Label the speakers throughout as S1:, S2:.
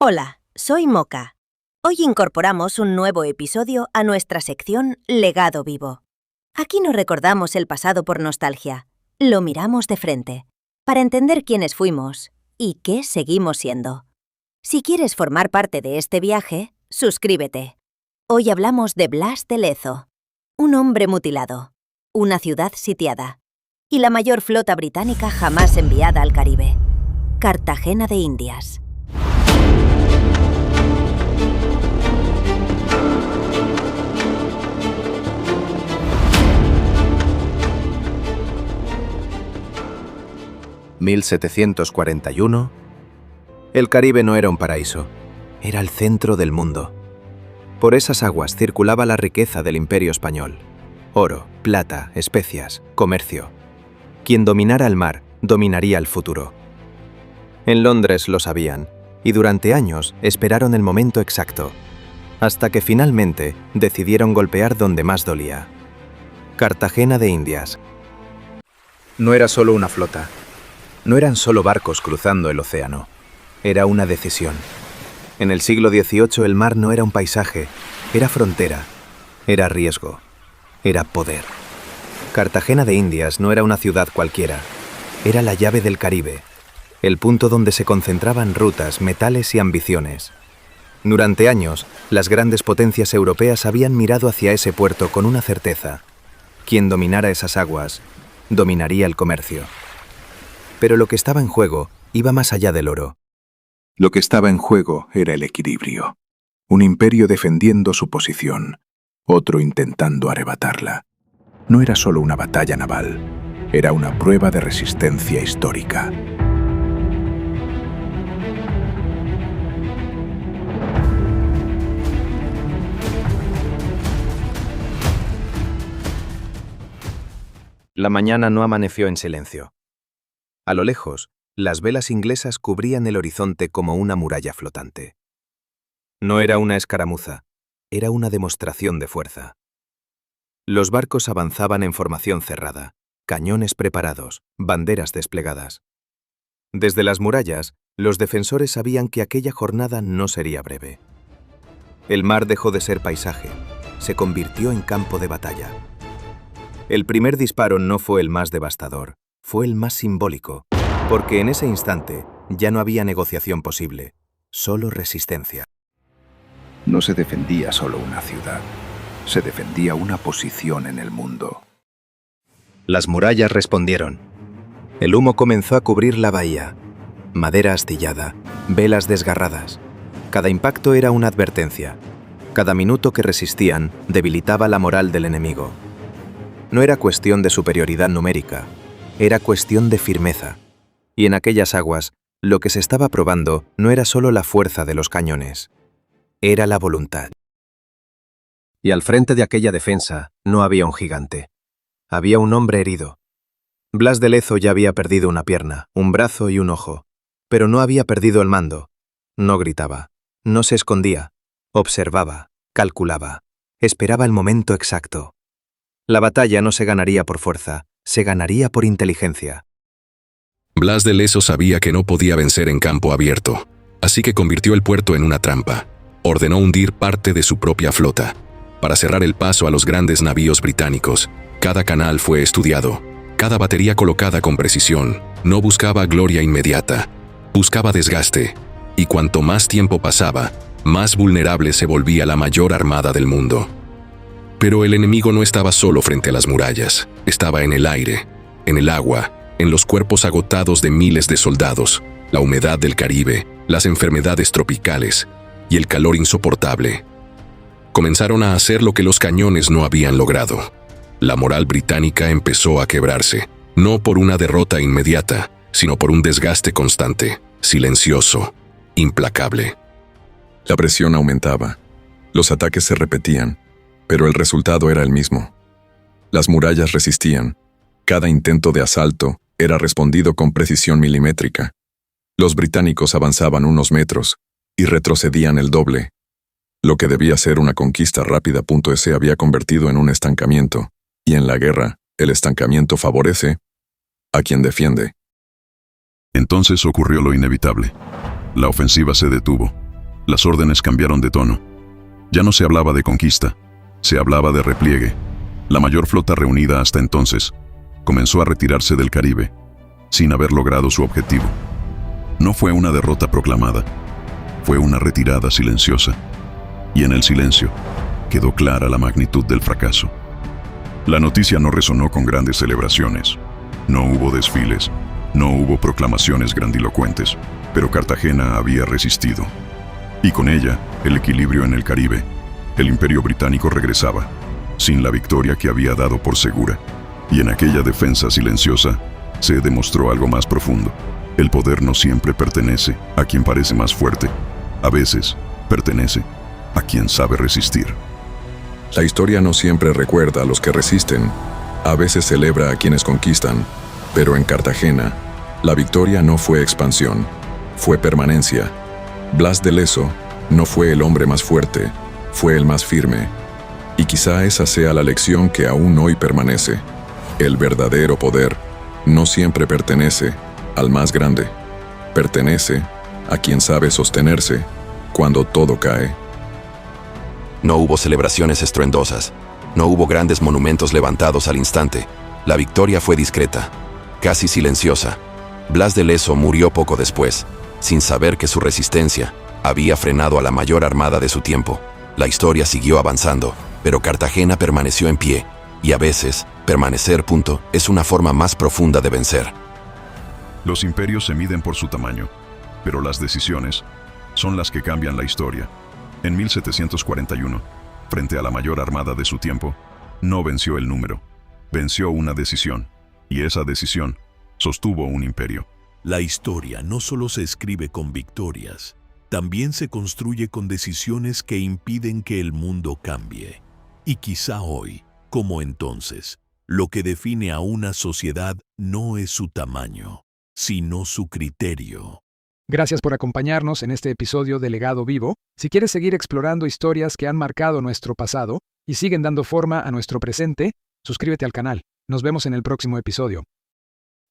S1: Hola, soy Moca. Hoy incorporamos un nuevo episodio a nuestra sección Legado Vivo. Aquí no recordamos el pasado por nostalgia, lo miramos de frente, para entender quiénes fuimos y qué seguimos siendo. Si quieres formar parte de este viaje, suscríbete. Hoy hablamos de Blas de Lezo, un hombre mutilado, una ciudad sitiada y la mayor flota británica jamás enviada al Caribe, Cartagena de Indias.
S2: ¿1741? El Caribe no era un paraíso, era el centro del mundo. Por esas aguas circulaba la riqueza del Imperio Español. Oro, plata, especias, comercio. Quien dominara el mar, dominaría el futuro. En Londres lo sabían, y durante años esperaron el momento exacto, hasta que finalmente decidieron golpear donde más dolía. Cartagena de Indias. No era solo una flota. No eran solo barcos cruzando el océano. Era una decisión. En el siglo XVIII el mar no era un paisaje, era frontera, era riesgo, era poder. Cartagena de Indias no era una ciudad cualquiera, era la llave del Caribe, el punto donde se concentraban rutas, metales y ambiciones. Durante años, las grandes potencias europeas habían mirado hacia ese puerto con una certeza. Quien dominara esas aguas, dominaría el comercio. Pero lo que estaba en juego iba más allá del oro.
S3: Lo que estaba en juego era el equilibrio. Un imperio defendiendo su posición, otro intentando arrebatarla. No era solo una batalla naval, era una prueba de resistencia histórica.
S2: La mañana no amaneció en silencio. A lo lejos, las velas inglesas cubrían el horizonte como una muralla flotante. No era una escaramuza, era una demostración de fuerza. Los barcos avanzaban en formación cerrada, cañones preparados, banderas desplegadas. Desde las murallas, los defensores sabían que aquella jornada no sería breve. El mar dejó de ser paisaje, se convirtió en campo de batalla. El primer disparo no fue el más devastador, fue el más simbólico, porque en ese instante ya no había negociación posible, solo resistencia.
S3: No se defendía solo una ciudad, se defendía una posición en el mundo.
S2: Las murallas respondieron. El humo comenzó a cubrir la bahía. Madera astillada, velas desgarradas. Cada impacto era una advertencia. Cada minuto que resistían debilitaba la moral del enemigo. No era cuestión de superioridad numérica, era cuestión de firmeza. Y en aquellas aguas, lo que se estaba probando no era solo la fuerza de los cañones, era la voluntad. Y al frente de aquella defensa no había un gigante. Había un hombre herido. Blas de Lezo ya había perdido una pierna, un brazo y un ojo, pero no había perdido el mando. No gritaba, no se escondía, observaba, calculaba, esperaba el momento exacto. La batalla no se ganaría por fuerza, se ganaría por inteligencia.
S4: Blas de Lezo sabía que no podía vencer en campo abierto, así que convirtió el puerto en una trampa. Ordenó hundir parte de su propia flota. Para cerrar el paso a los grandes navíos británicos, cada canal fue estudiado, cada batería colocada con precisión. No buscaba gloria inmediata, buscaba desgaste, y cuanto más tiempo pasaba, más vulnerable se volvía la mayor armada del mundo. Pero el enemigo no estaba solo frente a las murallas, estaba en el aire, en el agua, en los cuerpos agotados de miles de soldados, la humedad del Caribe, las enfermedades tropicales y el calor insoportable. Comenzaron a hacer lo que los cañones no habían logrado. La moral británica empezó a quebrarse, no por una derrota inmediata, sino por un desgaste constante, silencioso, implacable.
S5: La presión aumentaba, los ataques se repetían, pero el resultado era el mismo. Las murallas resistían. Cada intento de asalto era respondido con precisión milimétrica. Los británicos avanzaban unos metros y retrocedían el doble. Lo que debía ser una conquista rápida se había convertido en un estancamiento, y en la guerra, el estancamiento favorece a quien defiende.
S6: Entonces ocurrió lo inevitable. La ofensiva se detuvo. Las órdenes cambiaron de tono. Ya no se hablaba de conquista, se hablaba de repliegue. La mayor flota reunida hasta entonces comenzó a retirarse del Caribe, sin haber logrado su objetivo. No fue una derrota proclamada, fue una retirada silenciosa. Y en el silencio quedó clara la magnitud del fracaso. La noticia no resonó con grandes celebraciones. No hubo desfiles, no hubo proclamaciones grandilocuentes, pero Cartagena había resistido. Y con ella, el equilibrio en el Caribe. El Imperio Británico regresaba, sin la victoria que había dado por segura. Y en aquella defensa silenciosa, se demostró algo más profundo. El poder no siempre pertenece a quien parece más fuerte. A veces, pertenece a quien sabe resistir.
S5: La historia no siempre recuerda a los que resisten, a veces celebra a quienes conquistan, pero en Cartagena, la victoria no fue expansión, fue permanencia. Blas de Leso no fue el hombre más fuerte, fue el más firme. Y quizá esa sea la lección que aún hoy permanece. El verdadero poder no siempre pertenece al más grande, pertenece a quien sabe sostenerse cuando todo cae.
S7: No hubo celebraciones estruendosas, no hubo grandes monumentos levantados al instante. La victoria fue discreta, casi silenciosa. Blas de Leso murió poco después, sin saber que su resistencia había frenado a la mayor armada de su tiempo. La historia siguió avanzando, pero Cartagena permaneció en pie, y a veces, permanecer, es una forma más profunda de vencer.
S6: Los imperios se miden por su tamaño, pero las decisiones son las que cambian la historia. En 1741, frente a la mayor armada de su tiempo, no venció el número, venció una decisión, y esa decisión sostuvo un imperio.
S8: La historia no solo se escribe con victorias, también se construye con decisiones que impiden que el mundo cambie. Y quizá hoy, como entonces, lo que define a una sociedad no es su tamaño, sino su criterio.
S9: Gracias por acompañarnos en este episodio de Legado Vivo. Si quieres seguir explorando historias que han marcado nuestro pasado y siguen dando forma a nuestro presente, suscríbete al canal. Nos vemos en el próximo episodio.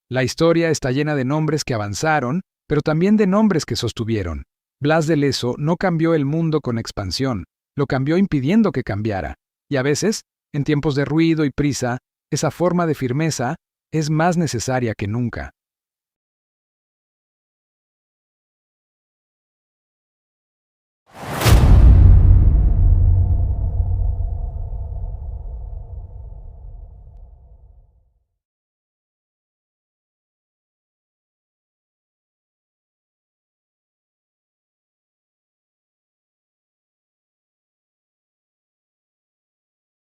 S9: La historia está llena de nombres que avanzaron, pero también de nombres que sostuvieron. Blas de Leso no cambió el mundo con expansión, lo cambió impidiendo que cambiara. Y a veces, en tiempos de ruido y prisa, esa forma de firmeza es más necesaria que nunca.